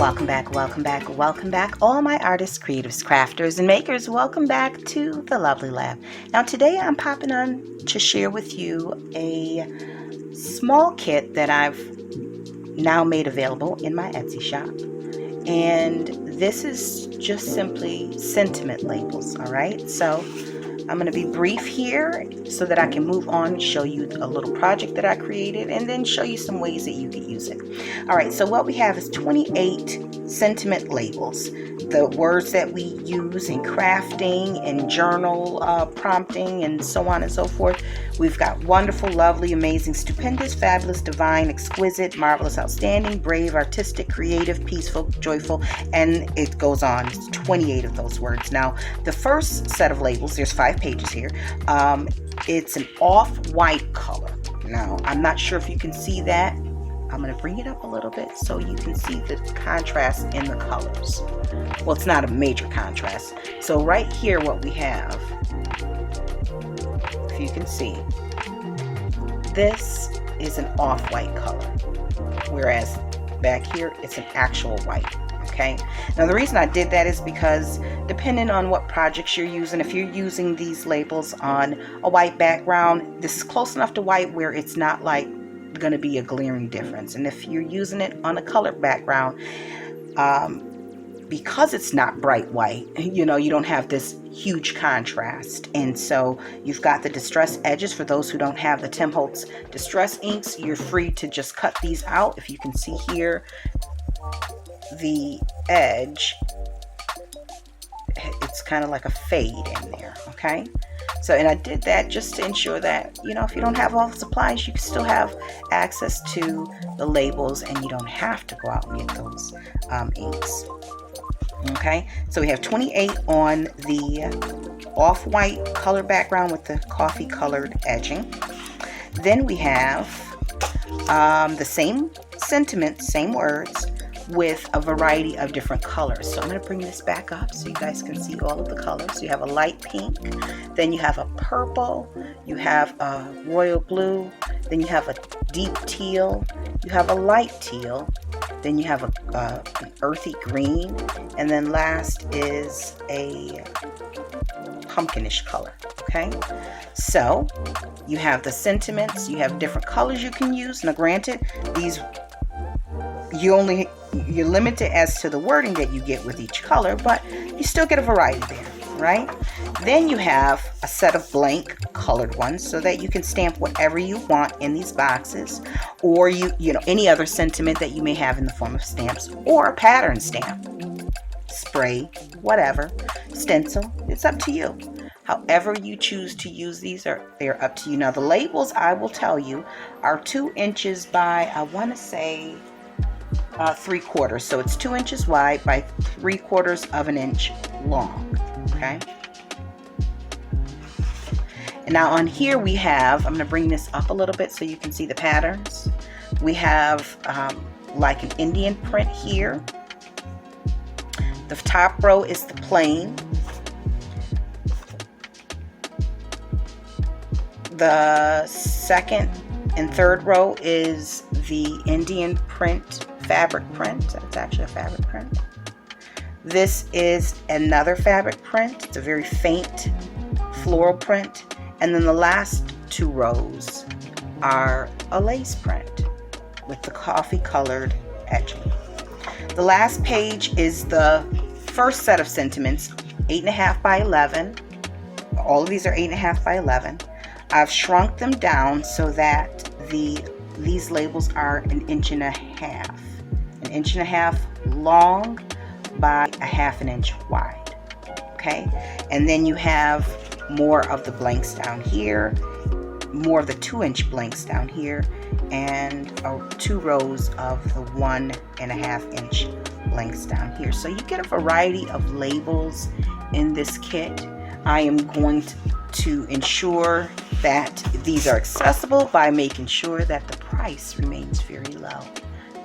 Welcome back, welcome back, welcome back, all my artists, creatives, crafters, and makers. Welcome back to the Lovely Lab. Now today I'm popping on to share with you a small kit that I've now made available in my Etsy shop. And this is just simply sentiment labels, all right? So I'm going to be brief here so that I can move on and show you a little project that I created and then show you some ways that you could use it. All right, so what we have is 28 sentiment labels. The words that we use in crafting and journal prompting and so on and so forth. We've got wonderful, lovely, amazing, stupendous, fabulous, divine, exquisite, marvelous, outstanding, brave, artistic, creative, peaceful, joyful, and it goes on. It's 28 of those words. Now, the first set of labels, there's 5 pages here. It's an off-white color. Now, I'm not sure if you can see that. I'm going to bring it up a little bit so you can see the contrast in the colors. Well, it's not a major contrast. So right here what we have, if you can see, this is an off-white color, whereas back here it's an actual white. Okay, now the reason I did that is because depending on what projects you're using, if you're using these labels on a white background, this is close enough to white where it's not like going to be a glaring difference. And if you're using it on a colored background, because it's not bright white, you don't have this huge contrast. And so you've got the distress edges. For those who don't have the Tim Holtz distress inks, you're free to just cut these out. If you can see here, the edge, it's kind of like a fade in there. Okay, so, and I did that just to ensure that if you don't have all the supplies, you can still have access to the labels and you don't have to go out and get those inks. Okay, so we have 28 on the off-white color background with the coffee colored edging. Then we have the same sentiments, same words, with a variety of different colors. So I'm going to bring this back up so you guys can see all of the colors. You have a light pink, then you have a purple, you have a royal blue, then you have a deep teal, you have a light teal, then you have an earthy green, and then last is a pumpkinish color. Okay, so you have the sentiments, you have different colors you can use. Now granted, these you're limited as to the wording that you get with each color, but you still get a variety there, right? Then you have a set of blank colored ones so that you can stamp whatever you want in these boxes, or any other sentiment that you may have in the form of stamps, or a pattern stamp, spray, whatever, stencil. It's up to you. However you choose to use these, they're up to you. Now the labels, I will tell you, are 2 inches by, I want to say, 3/4. So it's 2 inches wide by 3/4 of an inch long. Okay. And now on here we have, I'm going to bring this up a little bit so you can see the patterns. We have like an Indian print here. The top row is the plain. The second and third row is the Indian print, fabric print. It's actually a fabric print. This is another fabric print. It's a very faint floral print. And then the last 2 rows are a lace print with the coffee colored edging. The last page is the first set of sentiments, 8.5 by 11. All of these are 8.5 by 11. I've shrunk them down so that these labels are 1.5 inches. 1.5 inches long by 1/2 inch wide. Okay, and then you have more of the blanks down here, more of the 2-inch blanks down here, and 2 rows of the 1.5 inch blanks down here. So you get a variety of labels in this kit. I am going to ensure that these are accessible by making sure that the price remains very low.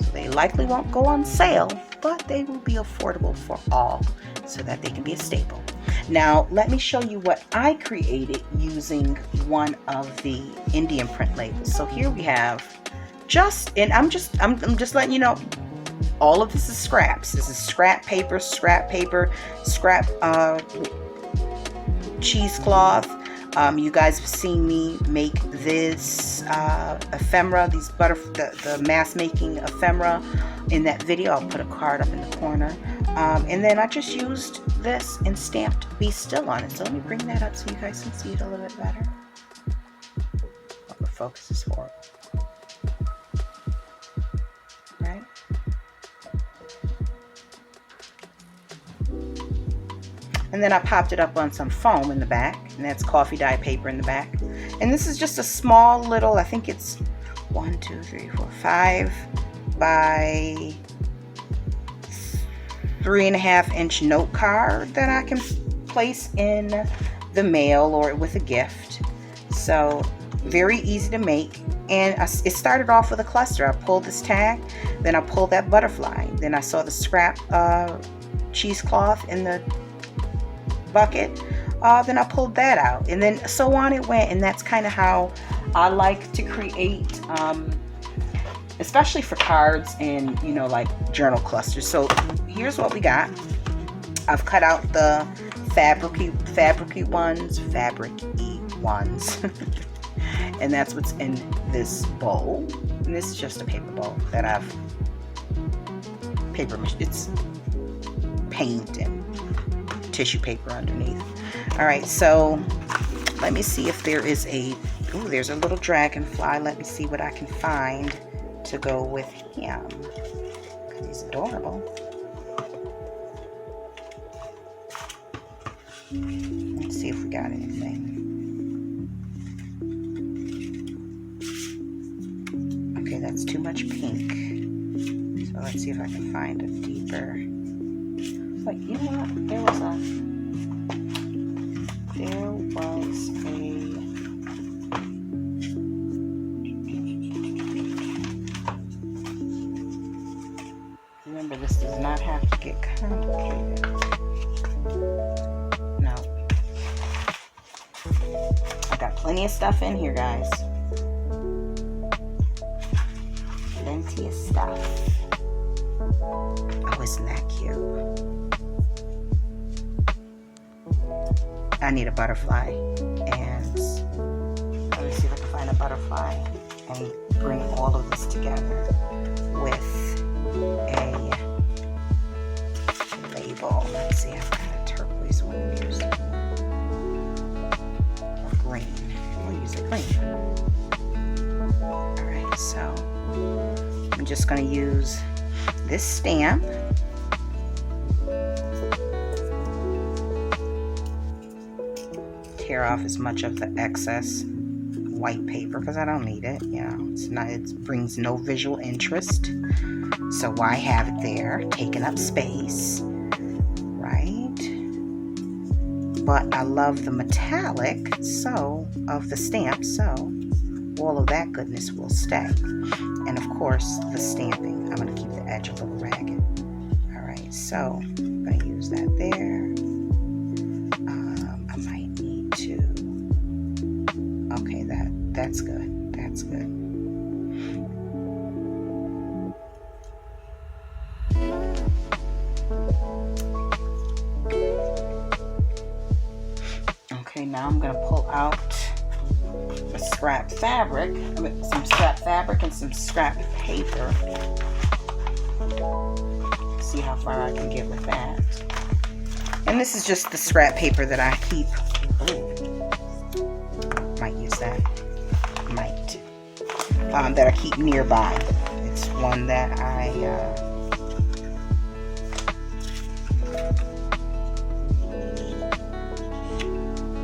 So they likely won't go on sale, but they will be affordable for all so that they can be a staple. Now let me show you what I created using one of the Indian print labels. So here we have I'm just letting you know, all of this is scraps. This is scrap paper, scrap cheesecloth. You guys have seen me make this ephemera, the mask making ephemera in that video. I'll put a card up in the corner. And then I just used this and stamped Be Still on it. So let me bring that up so you guys can see it a little bit better. Oh, the focus is horrible. Right? And then I popped it up on some foam in the back, and that's coffee dye paper in the back. And this is just a small little, I think it's 5 by 3.5 inch note card that I can place in the mail or with a gift. So very easy to make. And it started off with a cluster. I pulled this tag, then I pulled that butterfly, then I saw the scrap cheesecloth in the bucket, then I pulled that out, and then so on it went. And that's kind of how I like to create, especially for cards and, you know, like journal clusters. So here's what we got. I've cut out the fabric-y ones and that's what's in this bowl. And this is just a paper bowl that I've it's paint and tissue paper underneath. All right, so let me see if there is there's a little dragonfly. Let me see what I can find to go with him, because he's adorable. Let's see if we got anything. Okay, that's too much pink. So let's see if I can find a deeper. But you know what? There was a remember, this does not have to get complicated. No. I got plenty of stuff in here, guys. Plenty of stuff. Oh, isn't that cute? I need a butterfly, and let me see if I can find a butterfly and bring all of this together with a label. Let's see, I've got a turquoise one. Here's a green. We'll use a green. Alright, so I'm just going to use this stamp. Tear off as much of the excess white paper because I don't need it. You know, it brings no visual interest. So why have it there, taking up space, right? But I love the metallic of the stamp, so all of that goodness will stay. And of course, the stamping. I'm going to keep the edge a little ragged. All right, so I'm going to use that there. I might need to. Okay, that's good. That's good. Okay, now I'm going to pull out the scrap fabric. Some scrap fabric and some scrap paper. See how far I can get with that. And this is just the scrap paper that I keep. Ooh. Might use that. Might. That I keep nearby. It's one that I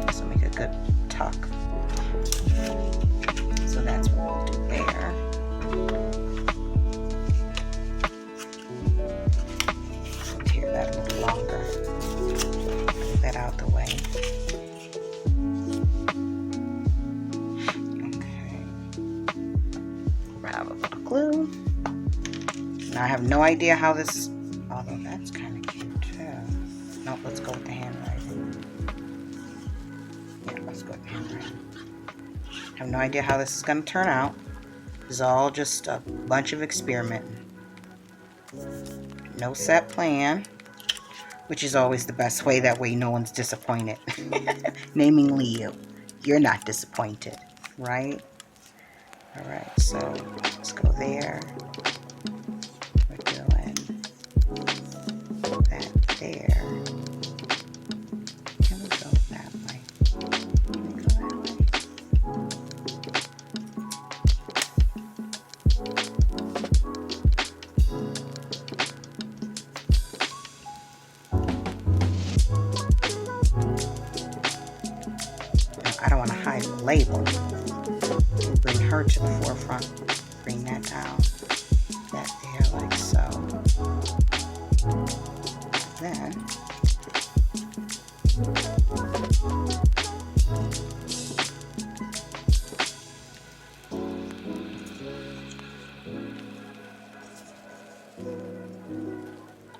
this will make a good tuck. So that's what we'll do there. We'll tear that a little longer. Get that out the way. Okay. Grab a little glue. Now I have no idea how this, although that's kind of cute too. Nope, let's go with the handwriting. Yeah, let's go with the handwriting. I have no idea how this is going to turn out. It's all just a bunch of experimenting. No set plan, which is always the best way. That way no one's disappointed. Naming Leo, you're not disappointed, right? All right, so let's go there. We're doing that there. Can we go that way? Can we go that way? I don't want to hide the label. Bring her to the forefront. Bring that down. That there, like so. Then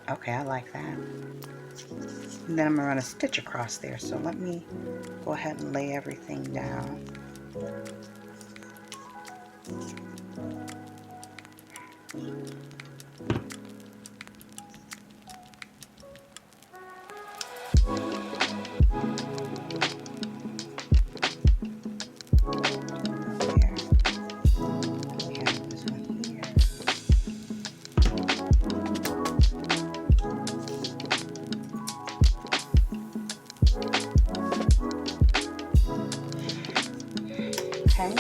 okay, I like that. And then I'm gonna run a stitch across there. So let me go ahead and lay everything down. Okay.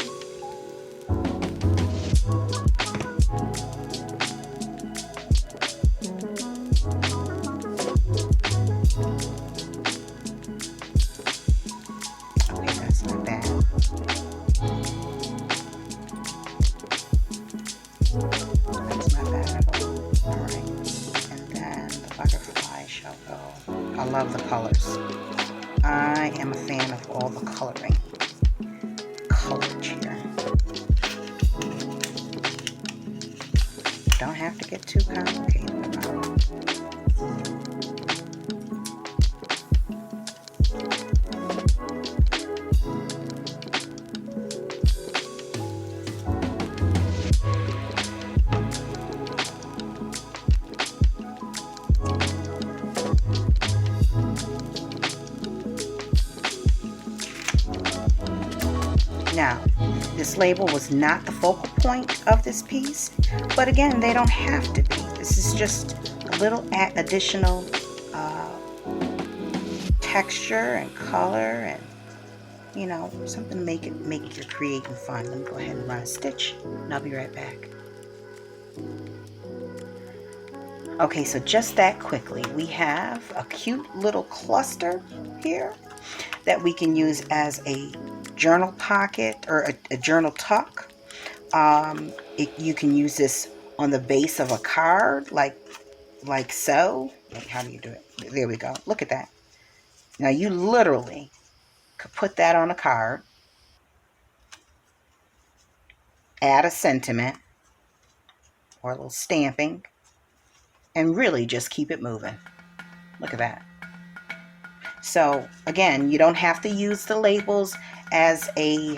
Okay, that's not bad. That's not bad at all. Alright. And then the butterfly shall go. I love the colors. I am a fan of all the coloring. Colors here. Don't have to get too complicated about it. Now, this label was not the focal point of this piece, but again, they don't have to be. This is just a little additional texture and color, and you know, something to make your creating fun. Let me go ahead and run a stitch, and I'll be right back. Okay, so just that quickly, we have a cute little cluster here that we can use as a journal pocket or a journal tuck. You can use this on the base of a card, like so. Wait, how do you do it? There we go. Look at that. Now you literally could put that on a card, add a sentiment or a little stamping, and really just keep it moving. Look at that. So again, you don't have to use the labels as a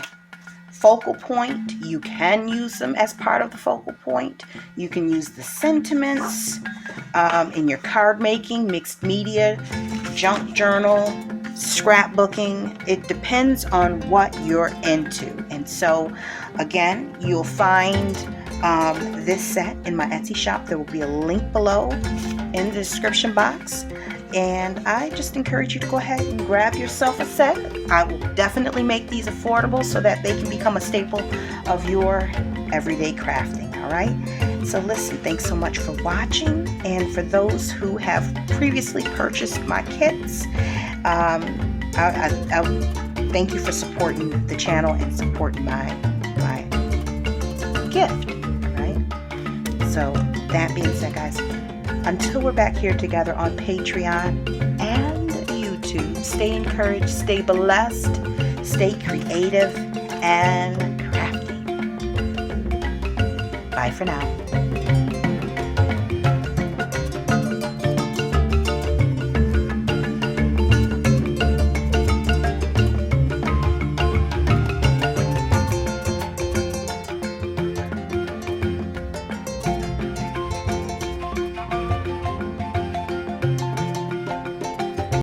focal point. You can use them as part of the focal point. You can use the sentiments in your card making, mixed media, junk journal, scrapbooking. It depends on what you're into. And so again, you'll find this set in my Etsy shop. There will be a link below in the description box. And I just encourage you to go ahead and grab yourself a set. I will definitely make these affordable so that they can become a staple of your everyday crafting. All right. So listen, thanks so much for watching. And for those who have previously purchased my kits, I thank you for supporting the channel and supporting my gift. Right. So that being said, guys, until we're back here together on Patreon and YouTube, stay encouraged, stay blessed, stay creative, and crafty. Bye for now.